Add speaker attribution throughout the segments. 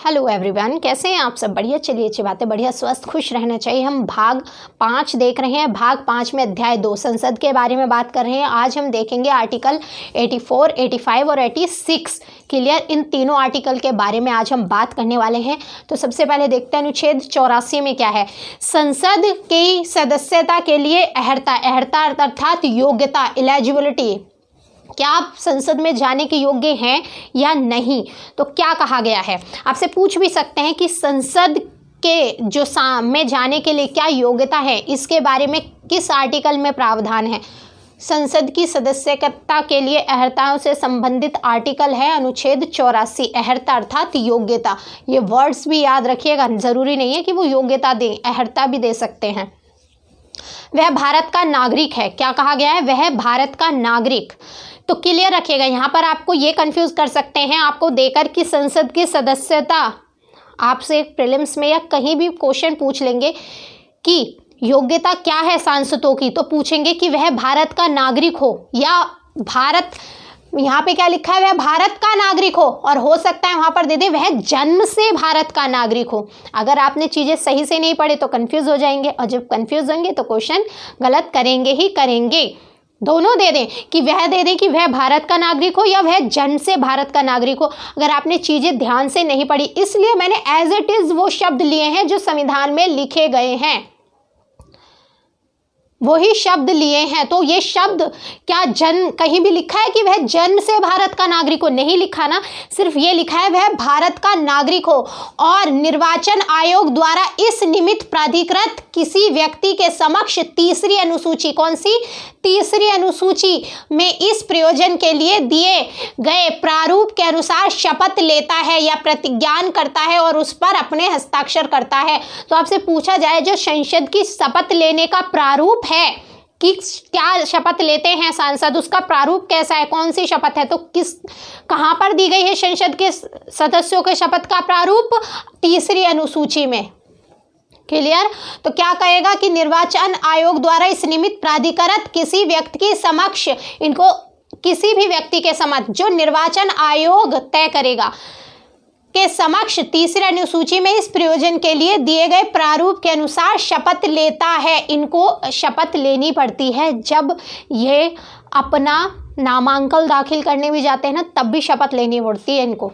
Speaker 1: Hello everyone, कैसे हैं आप सब? बढ़िया। चलिए अच्छी बात है, बढ़िया स्वस्थ खुश रहना चाहिए। हम भाग 5 देख रहे हैं। भाग 5 में अध्याय 2 संसद के बारे में बात कर रहे हैं। आज हम देखेंगे आर्टिकल 84, 85 और 86। क्लियर, इन तीनों आर्टिकल के बारे में आज हम बात करने वाले हैं। तो सबसे पहले देखते हैं अनुच्छेद 84 में क्या है। संसद की सदस्यता के लिए अहर्ता अर्थात योग्यता, एलिजिबिलिटी, क्या आप संसद में जाने के योग्य हैं या नहीं। तो क्या कहा गया है, आपसे पूछ भी सकते हैं कि संसद के जो में जाने के लिए क्या योग्यता है, इसके बारे में किस आर्टिकल में प्रावधान है। संसद की सदस्यता के लिए अहर्ताओं से संबंधित आर्टिकल है अनुच्छेद 84। अहर्ता अर्थात योग्यता, ये वर्ड्स भी याद रखिएगा, जरूरी नहीं है कि वो योग्यता दें, अहर्ता भी दे सकते हैं। वह भारत का नागरिक है। क्या कहा गया है, वह भारत का नागरिक। तो क्लियर रखिएगा, यहाँ पर आपको ये कंफ्यूज कर सकते हैं आपको देकर कि संसद की सदस्यता, आपसे प्रीलिम्स में या कहीं भी क्वेश्चन पूछ लेंगे कि योग्यता क्या है सांसदों की, तो पूछेंगे कि वह भारत का नागरिक हो या भारत, यहाँ पे क्या लिखा है, वह भारत का नागरिक हो, और हो सकता है वहाँ पर दे दे वह जन्म से भारत का नागरिक हो। अगर आपने चीज़ें सही से नहीं पढ़े तो कंफ्यूज हो जाएंगे, और जब कंफ्यूज होंगे तो क्वेश्चन गलत करेंगे ही करेंगे। दोनों दे दें कि वह दे दें कि वह भारत का नागरिक हो या वह जन्म से भारत का नागरिक हो। अगर आपने चीज़ें ध्यान से नहीं पढ़ी, इसलिए मैंने एज इट इज़ वो शब्द लिए हैं जो संविधान में लिखे गए हैं, वही शब्द लिए हैं। तो ये शब्द क्या जन्म, कहीं भी लिखा है कि वह जन्म से भारत का नागरिक हो, नहीं लिखा ना, सिर्फ ये लिखा है वह भारत का नागरिक हो और निर्वाचन आयोग द्वारा इस निमित्त प्राधिकृत किसी व्यक्ति के समक्ष तीसरी अनुसूची, कौन सी, तीसरी अनुसूची में इस प्रयोजन के लिए दिए गए प्रारूप के अनुसार शपथ लेता है या प्रतिज्ञान करता है और उस पर अपने हस्ताक्षर करता है। तो आपसे पूछा जाए जो संसद की शपथ लेने का प्रारूप है कि क्या शपथ लेते हैं सांसद, उसका प्रारूप कैसा है, कौन सी शपथ है, तो किस कहाँ पर दी गई है संसद के सदस्यों के शपथ का प्रारूप, तीसरी अनुसूची में। क्लियर, तो क्या कहेगा कि निर्वाचन आयोग द्वारा इस निमित्त प्राधिकृत किसी व्यक्ति के समक्ष, इनको किसी भी व्यक्ति के समक्ष जो निर्वाचन आयोग तय करेगा के समक्ष तीसरी अनुसूची में इस प्रयोजन के लिए दिए गए प्रारूप के अनुसार शपथ लेता है। इनको शपथ लेनी पड़ती है जब ये अपना नामांकन दाखिल करने भी जाते हैं ना, तब भी शपथ लेनी पड़ती है इनको,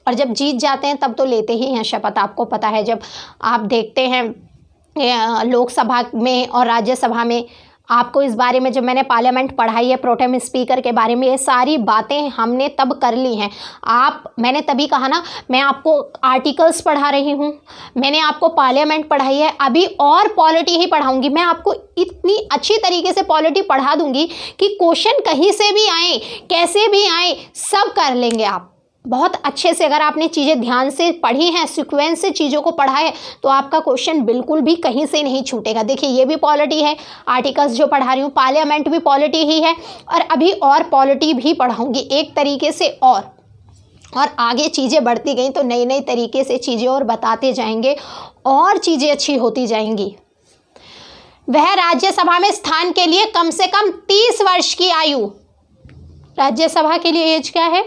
Speaker 1: और जब जीत जाते हैं तब तो लेते ही हैं शपथ। आपको पता है, जब आप देखते हैं लोकसभा में और राज्यसभा में, आपको इस बारे में जब मैंने पार्लियामेंट पढ़ाई है, प्रोटेम स्पीकर के बारे में, ये सारी बातें हमने तब कर ली हैं। मैंने तभी कहा ना, मैं आपको आर्टिकल्स पढ़ा रही हूँ, मैंने आपको पार्लियामेंट पढ़ाई है, अभी और पॉलिटी ही पढ़ाऊँगी। मैं आपको इतनी अच्छी तरीके से पॉलिटी पढ़ा दूँगी कि क्वेश्चन कहीं से भी आए, कैसे भी आए, सब कर लेंगे आप बहुत अच्छे से। अगर आपने चीज़ें ध्यान से पढ़ी हैं, सीक्वेंस से चीज़ों को पढ़ा है, तो आपका क्वेश्चन बिल्कुल भी कहीं से नहीं छूटेगा। देखिए, ये भी पॉलिटी है, आर्टिकल्स जो पढ़ा रही हूँ, पार्लियामेंट भी पॉलिटी ही है, और अभी और पॉलिटी भी पढ़ाऊँगी एक तरीके से, और आगे चीज़ें बढ़ती गई तो नई नई तरीके से चीज़ें और बताते जाएंगे और चीज़ें अच्छी होती जाएंगी। वह राज्यसभा में स्थान के लिए कम से कम 30 वर्ष की आयु, राज्यसभा के लिए एज क्या है,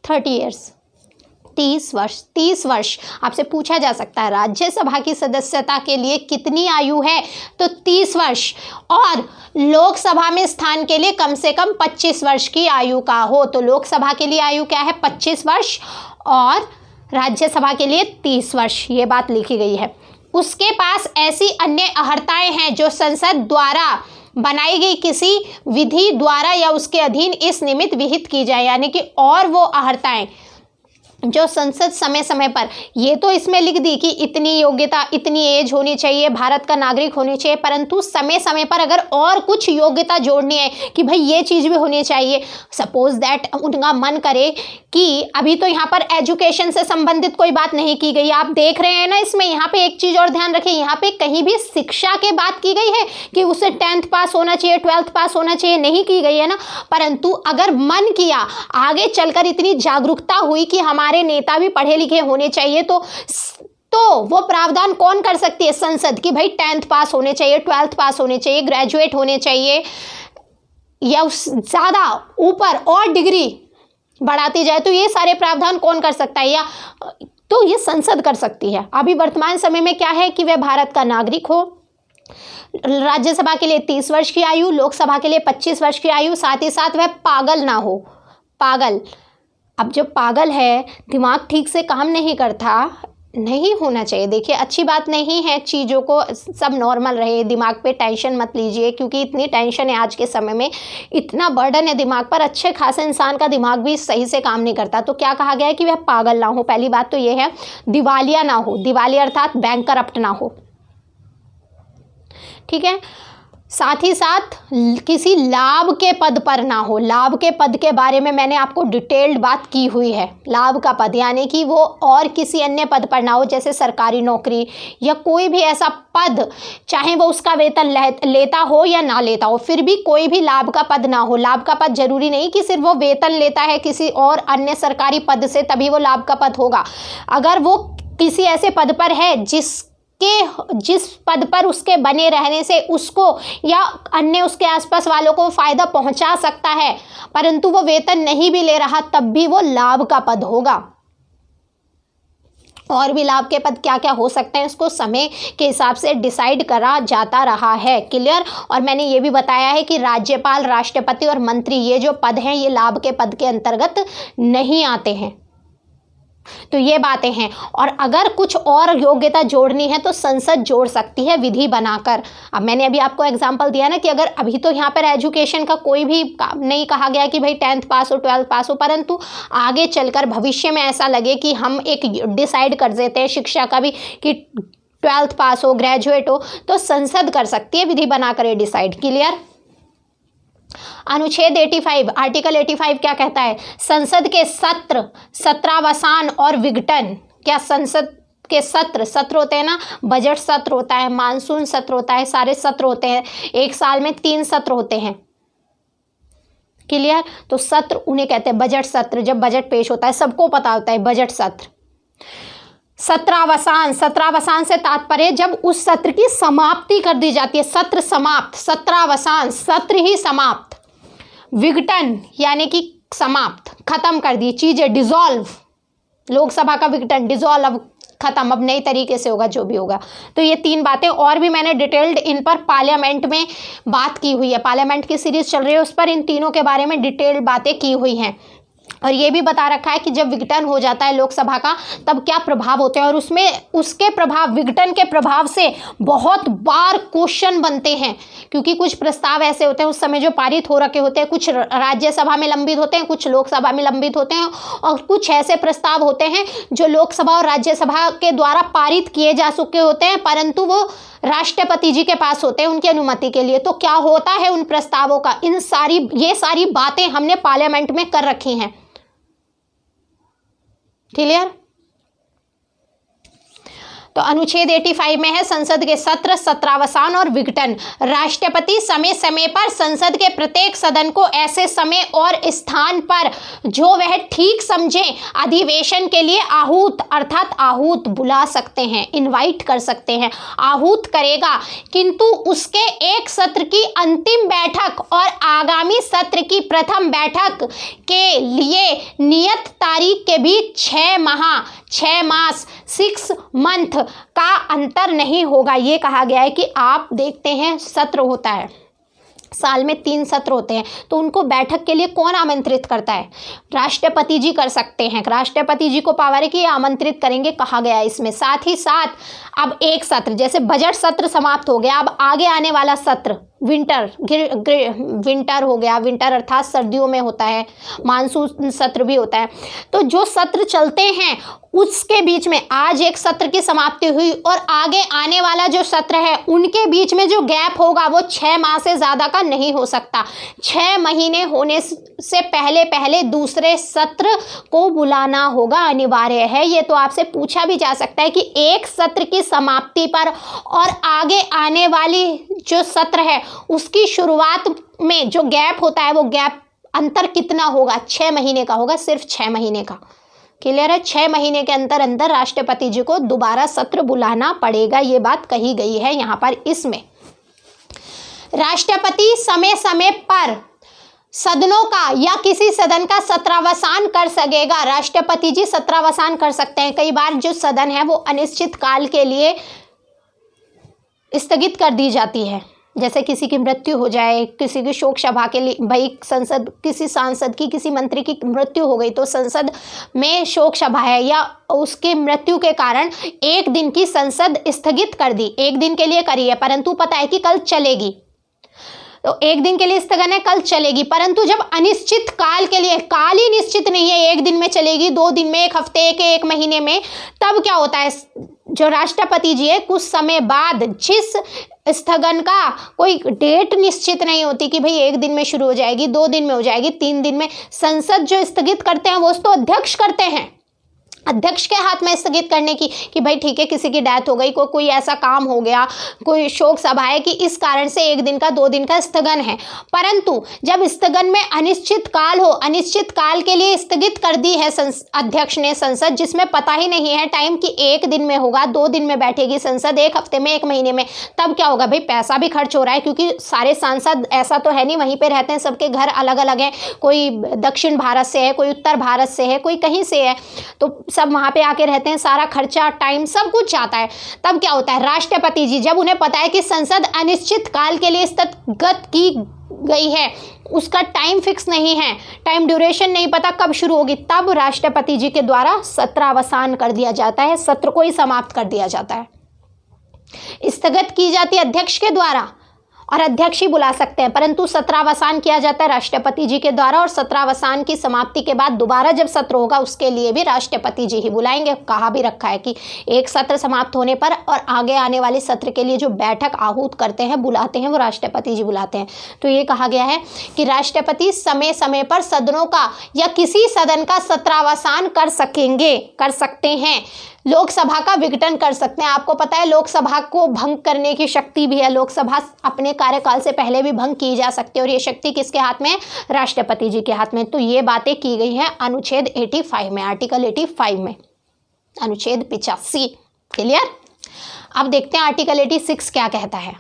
Speaker 1: 30 ईयर्स, 30 वर्ष। आपसे पूछा जा सकता है राज्यसभा की सदस्यता के लिए कितनी आयु है, तो 30 वर्ष, और लोकसभा में स्थान के लिए कम से कम 25 वर्ष की आयु का हो। तो लोकसभा के लिए आयु क्या है, 25 वर्ष, और राज्यसभा के लिए 30 वर्ष, ये बात लिखी गई है। उसके पास ऐसी अन्य अहर्ताएं हैं जो संसद द्वारा बनाई गई किसी विधि द्वारा या उसके अधीन इस निमित्त विहित की जाए, यानी कि और वो अहर्ताएं जो संसद समय समय पर, ये तो इसमें लिख दी कि इतनी योग्यता, इतनी एज होनी चाहिए, भारत का नागरिक होनी चाहिए, परंतु समय समय पर अगर और कुछ योग्यता जोड़नी है कि भाई ये चीज़ भी होनी चाहिए, सपोज दैट उनका मन करे कि अभी तो यहाँ पर एजुकेशन से संबंधित कोई बात नहीं की गई, आप देख रहे हैं ना इसमें, यहाँ पे एक चीज़ और ध्यान रखें, यहाँ पे कहीं भी शिक्षा के बात की गई है कि उसे 10th पास होना चाहिए, 12th पास होना चाहिए, नहीं की गई है ना। परंतु अगर मन किया, आगे चलकर इतनी जागरूकता हुई कि हमारे नेता भी पढ़े लिखे होने चाहिए, तो वो प्रावधान कौन कर सकती है, संसद, की भाई 10th पास होने चाहिए, 12th पास होने चाहिए, ग्रेजुएट होने चाहिए, या ज़्यादा ऊपर और डिग्री बढ़ाती जाए, तो ये सारे प्रावधान कौन कर सकता है, या तो ये संसद कर सकती है। अभी वर्तमान समय में क्या है कि वह भारत का नागरिक हो, राज्यसभा के लिए 30 वर्ष की आयु, लोकसभा के लिए 25 वर्ष की आयु, साथ ही साथ वह पागल ना हो। पागल, अब जब पागल है, दिमाग ठीक से काम नहीं करता, नहीं होना चाहिए। देखिए अच्छी बात नहीं है, चीज़ों को सब नॉर्मल रहे, दिमाग पे टेंशन मत लीजिए, क्योंकि इतनी टेंशन है आज के समय में, इतना बर्डन है दिमाग पर, अच्छे खासे इंसान का दिमाग भी सही से काम नहीं करता। तो क्या कहा गया है कि वह पागल ना हो, पहली बात तो ये है। दिवालिया ना हो, दिवालिया अर्थात बैंक करप्ट ना हो, ठीक है। साथ ही साथ किसी लाभ के पद पर ना हो। लाभ के पद के बारे में मैंने आपको डिटेल्ड बात की हुई है। लाभ का पद यानी कि वो और किसी अन्य पद पर ना हो, जैसे सरकारी नौकरी या कोई भी ऐसा पद, चाहे वो उसका वेतन लेता हो या ना लेता हो, फिर भी कोई भी लाभ का पद ना हो। लाभ का पद जरूरी नहीं कि सिर्फ वो वेतन लेता है किसी और अन्य सरकारी पद से तभी वो लाभ का पद होगा। अगर वो किसी ऐसे पद पर है जिस पद पर उसके बने रहने से उसको या अन्य उसके आसपास वालों को फायदा पहुंचा सकता है, परंतु वो वेतन नहीं भी ले रहा, तब भी वो लाभ का पद होगा। और भी लाभ के पद क्या क्या हो सकते हैं, इसको समय के हिसाब से डिसाइड करा जाता रहा है। क्लियर। और मैंने ये भी बताया है कि राज्यपाल, राष्ट्रपति और मंत्री, ये जो पद हैं ये लाभ के पद के अंतर्गत नहीं आते हैं। तो ये बातें हैं। और अगर कुछ और योग्यता जोड़नी है तो संसद जोड़ सकती है विधि बनाकर। अब मैंने अभी आपको एग्जांपल दिया ना कि अगर अभी तो यहाँ पर एजुकेशन का कोई भी नहीं कहा गया कि भाई 10th पास हो, 12th पास हो, परंतु आगे चलकर भविष्य में ऐसा लगे कि हम एक डिसाइड कर देते हैं शिक्षा का भी कि 12th पास हो, ग्रेजुएट हो, तो संसद कर सकती है विधि बनाकर ये डिसाइड। क्लियर। अनुच्छेद 85, आर्टिकल 85 क्या कहता है? संसद के सत्र, सत्रावसान और विघटन। क्या संसद के सत्र होते हैं ना, बजट सत्र होता है, मानसून सत्र होता है, सारे सत्र होते हैं। एक साल में 3 सत्र होते हैं। क्लियर। तो सत्र उन्हें कहते हैं बजट सत्र, जब बजट पेश होता है, सबको पता होता है बजट सत्र। सत्रावसान, सत्रावसान से तात्पर्य जब उस सत्र की समाप्ति कर दी जाती है, सत्र समाप्त, सत्रावसान, सत्र ही समाप्त। विघटन यानी कि समाप्त, खत्म कर दी चीजें, डिसॉल्व। लोकसभा का विघटन, डिसॉल्व, अब खत्म, अब नई तरीके से होगा जो भी होगा। तो ये 3 बातें और भी मैंने डिटेल्ड इन पर पार्लियामेंट में बात की हुई है। पार्लियामेंट की सीरीज चल रही है, उस पर इन तीनों के बारे में डिटेल्ड बातें की हुई हैं। और ये भी बता रखा है कि जब विघटन हो जाता है लोकसभा का तब क्या प्रभाव होते हैं, और उसमें उसके प्रभाव, विघटन के प्रभाव से बहुत बार क्वेश्चन बनते हैं, क्योंकि कुछ प्रस्ताव ऐसे होते हैं उस समय जो पारित हो रखे होते हैं, कुछ राज्यसभा में लंबित होते हैं, कुछ लोकसभा में लंबित होते हैं, और कुछ ऐसे प्रस्ताव होते हैं जो लोकसभा और राज्यसभा के द्वारा पारित किए जा चुके होते हैं, परंतु वो राष्ट्रपति जी के पास होते हैं उनकी अनुमति के लिए। तो क्या होता है उन प्रस्तावों का, ये सारी बातें हमने पार्लियामेंट में कर रखी हैं। क्लियर। तो अनुच्छेद 85 में है संसद के सत्र, सत्रावसान और विघटन। राष्ट्रपति समय समय पर संसद के प्रत्येक सदन को ऐसे समय और स्थान पर जो वह ठीक समझे अधिवेशन के लिए आहूत, अर्थात आहूत बुला सकते हैं, इनवाइट कर सकते हैं, आहूत करेगा, किंतु उसके एक सत्र की अंतिम बैठक और आगामी सत्र की प्रथम बैठक के लिए नियत तारीख के बीच 6 मास 6 मंथ का अंतर नहीं होगा। ये कहा गया है कि आप देखते हैं सत्र होता है, साल में 3 सत्र होते हैं, तो उनको बैठक के लिए कौन आमंत्रित करता है? राष्ट्रपति जी कर सकते हैं। राष्ट्रपति जी को पावर है कि आमंत्रित करेंगे, कहा गया है इसमें। साथ ही साथ अब एक सत्र, जैसे बजट सत्र समाप्त हो गया, अब आगे आने वाला सत्र विंटर हो गया, विंटर अर्थात सर्दियों में होता है, मानसून सत्र भी होता है। तो जो सत्र चलते हैं उसके बीच में आज एक सत्र की समाप्ति हुई और आगे आने वाला जो सत्र है उनके बीच में जो गैप होगा वो 6 माह से ज़्यादा का नहीं हो सकता। 6 महीने होने से पहले दूसरे सत्र को बुलाना होगा, अनिवार्य है। ये तो आपसे पूछा भी जा सकता है कि एक सत्र की समाप्ति पर और आगे आने वाली जो सत्र है उसकी शुरुआत में जो गैप होता है वो गैप अंतर कितना होगा? 6 महीने का होगा, सिर्फ 6 महीने का। क्लियर है। 6 महीने के अंदर राष्ट्रपति जी को दोबारा सत्र बुलाना पड़ेगा, ये बात कही गई है यहाँ पर। इसमें राष्ट्रपति समय समय पर सदनों का या किसी सदन का सत्रावसान कर सकेगा। राष्ट्रपति जी सत्रावसान कर सकते हैं। कई बार जो सदन है वो अनिश्चित काल के लिए स्थगित कर दी जाती है, जैसे किसी की मृत्यु हो जाए, किसी की शोक सभा के लिए, भाई संसद किसी सांसद की, किसी मंत्री की मृत्यु हो गई तो संसद में शोक सभा है या उसके मृत्यु के कारण एक दिन की संसद स्थगित कर दी, एक दिन के लिए करी है, परंतु पता है कि कल चलेगी, तो एक दिन के लिए स्थगन है, कल चलेगी। परंतु जब अनिश्चित काल के लिए, काल ही निश्चित नहीं है, एक दिन में चलेगी, 2 दिन में, 1 हफ्ते के, 1 महीने में, तब क्या होता है, जो राष्ट्रपति जी है कुछ समय बाद, जिस स्थगन का कोई डेट निश्चित नहीं होती कि भाई 1 दिन में शुरू हो जाएगी, 2 दिन में हो जाएगी, 3 दिन में, संसद जो स्थगित करते हैं वो तो अध्यक्ष करते हैं, अध्यक्ष के हाथ में स्थगित करने की कि भाई ठीक है किसी की डेथ हो गई, कोई ऐसा काम हो गया, कोई शोक सभा है कि इस कारण से 1 दिन का 2 दिन का स्थगन है। परंतु जब स्थगन में अनिश्चित काल हो, अनिश्चित काल के लिए स्थगित कर दी है अध्यक्ष ने संसद, जिसमें पता ही नहीं है टाइम कि 1 दिन में होगा, 2 दिन में बैठेगी संसद, 1 हफ्ते में, 1 महीने में, तब क्या होगा भाई, पैसा भी खर्च हो रहा है, क्योंकि सारे सांसद ऐसा तो है नहीं वहीं पर रहते हैं, सबके घर अलग अलग हैं, कोई दक्षिण भारत से है, कोई उत्तर भारत से है, कोई कहीं से है, तो सब वहां पे आके रहते हैं, सारा खर्चा, टाइम, सब कुछ जाता है। तब क्या होता है, राष्ट्रपति जी जब उन्हें पता है कि संसद अनिश्चित काल के लिए स्थगित की गई है, उसका टाइम फिक्स नहीं है, टाइम ड्यूरेशन नहीं पता कब शुरू होगी, तब राष्ट्रपति जी के द्वारा सत्रावसान कर दिया जाता है, सत्र को ही समाप्त कर दिया जाता है, स्थगित की जाती है अध्यक्ष के द्वारा, और अध्यक्ष ही बुला सकते हैं, परंतु सत्रावसान किया जाता है राष्ट्रपति जी के द्वारा, और सत्रावसान की समाप्ति के बाद दोबारा जब सत्र होगा उसके लिए भी राष्ट्रपति जी ही बुलाएंगे। कहा भी रखा है कि एक सत्र समाप्त होने पर और आगे आने वाले सत्र के लिए जो बैठक आहूत करते हैं, बुलाते हैं, वो राष्ट्रपति जी बुलाते हैं। तो ये कहा गया है कि राष्ट्रपति समय समय पर सदनों का या किसी सदन का सत्रावसान कर सकते हैं, लोकसभा का विघटन कर सकते हैं। आपको पता है लोकसभा को भंग करने की शक्ति भी है, लोकसभा अपने कार्यकाल से पहले भी भंग की जा सकती है, और ये शक्ति किसके हाथ में है, राष्ट्रपति जी के हाथ में। तो ये बातें की गई हैं अनुच्छेद 85 में, आर्टिकल 85 में, अनुच्छेद 85। क्लियर। अब देखते हैं आर्टिकल 86 क्या कहता है।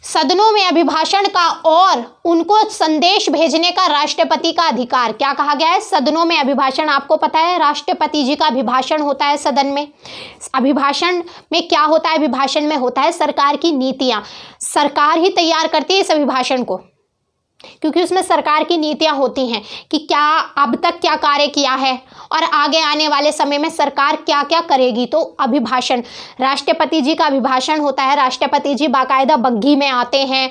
Speaker 1: सदनों में अभिभाषण का और उनको संदेश भेजने का राष्ट्रपति का अधिकार। क्या कहा गया है, सदनों में अभिभाषण, आपको पता है राष्ट्रपति जी का अभिभाषण होता है सदन में। अभिभाषण में क्या होता है, अभिभाषण में होता है सरकार की नीतियां, सरकार ही तैयार करती है इस अभिभाषण को, क्योंकि उसमें सरकार की नीतियां होती हैं कि क्या अब तक क्या कार्य किया है और आगे आने वाले समय में सरकार क्या क्या करेगी। तो अभिभाषण, राष्ट्रपति जी का अभिभाषण होता है। राष्ट्रपति जी बाकायदा बग्घी में आते हैं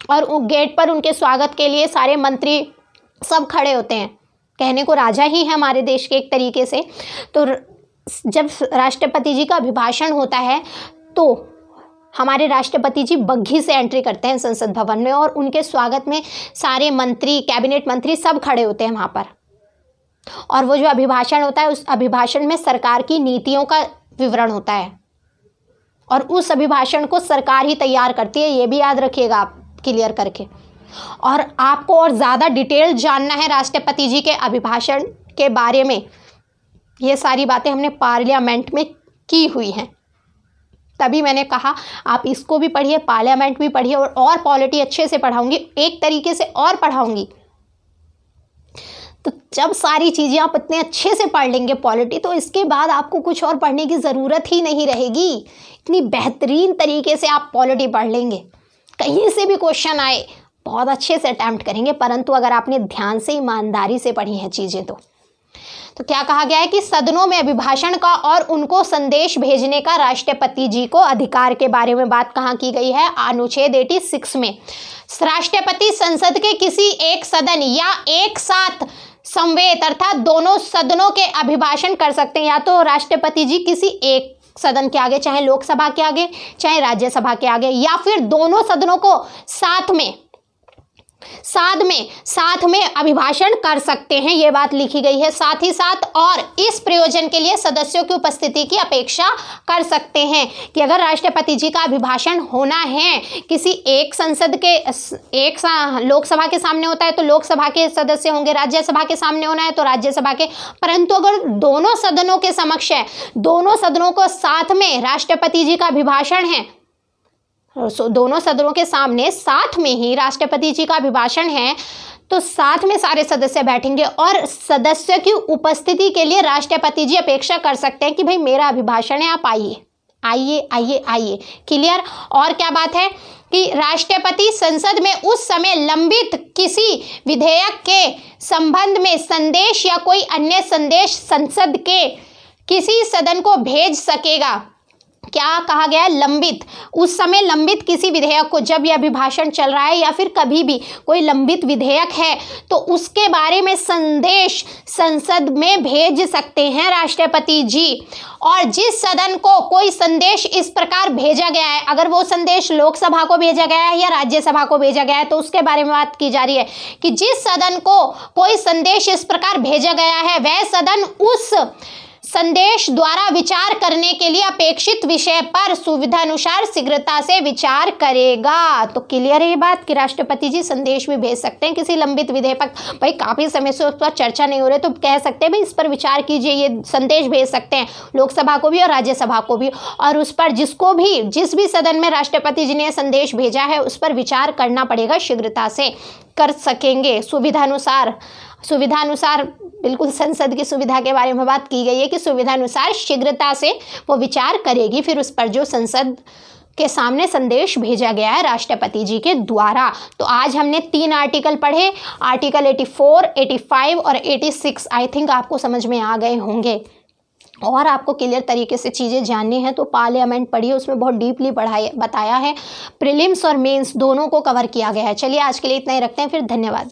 Speaker 1: और गेट पर उनके स्वागत के लिए सारे मंत्री सब खड़े होते हैं, कहने को राजा ही है हमारे देश के एक तरीके से। तो जब राष्ट्रपति जी का अभिभाषण होता है तो हमारे राष्ट्रपति जी बग्घी से एंट्री करते हैं संसद भवन में, और उनके स्वागत में सारे मंत्री, कैबिनेट मंत्री सब खड़े होते हैं वहाँ पर। और वो जो अभिभाषण होता है, उस अभिभाषण में सरकार की नीतियों का विवरण होता है, और उस अभिभाषण को सरकार ही तैयार करती है, ये भी याद रखिएगा आप क्लियर करके। और आपको और ज़्यादा डिटेल जानना है राष्ट्रपति जी के अभिभाषण के बारे में, ये सारी बातें हमने पार्लियामेंट में की हुई हैं, तभी मैंने कहा आप इसको भी पढ़िए, पार्लियामेंट भी पढ़िए, और पॉलिटी अच्छे से पढ़ाऊंगी, एक तरीके से और पढ़ाऊंगी। तो जब सारी चीज़ें आप इतने अच्छे से पढ़ लेंगे पॉलिटी, तो इसके बाद आपको कुछ और पढ़ने की ज़रूरत ही नहीं रहेगी। इतनी बेहतरीन तरीके से आप पॉलिटी पढ़ लेंगे, कहीं से भी क्वेश्चन आए बहुत अच्छे से अटैम्प्ट करेंगे, परंतु अगर आपने ध्यान से, ईमानदारी से पढ़ी हैं चीज़ें तो क्या कहा गया है कि सदनों में अभिभाषण का और उनको संदेश भेजने का राष्ट्रपति जी को अधिकार के बारे में बात कहाँ की गई है, अनुच्छेद 86 में। राष्ट्रपति संसद के किसी एक सदन या एक साथ समवेत अर्थात दोनों सदनों के अभिभाषण कर सकते हैं। या तो राष्ट्रपति जी किसी एक सदन के आगे, चाहे लोकसभा के आगे, चाहे राज्यसभा के आगे, या फिर दोनों सदनों को साथ में अभिभाषण कर सकते हैं, ये बात लिखी गई है। साथ ही साथ और इस प्रयोजन के लिए सदस्यों की उपस्थिति की अपेक्षा कर सकते हैं कि अगर राष्ट्रपति जी का अभिभाषण होना है किसी एक संसद के, एक लोकसभा के सामने होता है तो लोकसभा के सदस्य होंगे, राज्यसभा के सामने होना है तो राज्यसभा के, परंतु अगर दोनों सदनों के समक्ष है, दोनों सदनों को साथ में राष्ट्रपति जी का अभिभाषण है, दोनों सदनों के सामने साथ में ही राष्ट्रपति जी का अभिभाषण है, तो साथ में सारे सदस्य बैठेंगे और सदस्य की उपस्थिति के लिए राष्ट्रपति जी अपेक्षा कर सकते हैं कि भाई मेरा अभिभाषण है, आप आइए आइए आइए आइए। क्लियर। और क्या बात है कि राष्ट्रपति संसद में उस समय लंबित किसी विधेयक के संबंध में संदेश या कोई अन्य संदेश संसद के किसी सदन को भेज सकेगा। क्या कहा गया है? लंबित। उस समय लंबित किसी विधेयक को, जब यह अभिभाषण चल रहा है या फिर कभी भी कोई लंबित विधेयक है तो उसके बारे में संदेश संसद में भेज सकते हैं राष्ट्रपति जी। और जिस सदन को कोई संदेश इस प्रकार भेजा गया है, अगर वो संदेश लोकसभा को भेजा गया है या राज्यसभा को भेजा गया है, तो उसके बारे में बात की जा रही है कि जिस सदन को कोई संदेश इस प्रकार भेजा गया है वह सदन उस संदेश द्वारा विचार करने के लिए अपेक्षित विषय पर सुविधानुसार शीघ्रता से विचार करेगा। तो क्लियर है ये बात कि राष्ट्रपति जी संदेश भी भेज सकते हैं किसी लंबित विधेयक पर। भाई काफ़ी समय से उस पर चर्चा नहीं हो रही, तो कह सकते हैं भाई इस पर विचार कीजिए, ये संदेश भेज सकते हैं लोकसभा को भी और राज्यसभा को भी, और उस पर जिस भी सदन में राष्ट्रपति जी ने संदेश भेजा है उस पर विचार करना पड़ेगा, शीघ्रता से कर सकेंगे सुविधानुसार। बिल्कुल संसद की सुविधा के बारे में बात की गई है कि सुविधानुसार शीघ्रता से वो विचार करेगी फिर उस पर जो संसद के सामने संदेश भेजा गया है राष्ट्रपति जी के द्वारा। तो आज हमने 3 आर्टिकल पढ़े, आर्टिकल 84, 85 और 86। आई थिंक आपको समझ में आ गए होंगे। और आपको क्लियर तरीके से चीज़ें जाननी है तो पार्लियामेंट पढ़िए, उसमें बहुत डीपली बताया है। प्रीलिम्स और मेंस दोनों को कवर किया गया है। चलिए आज के लिए इतना ही रखते हैं, फिर धन्यवाद।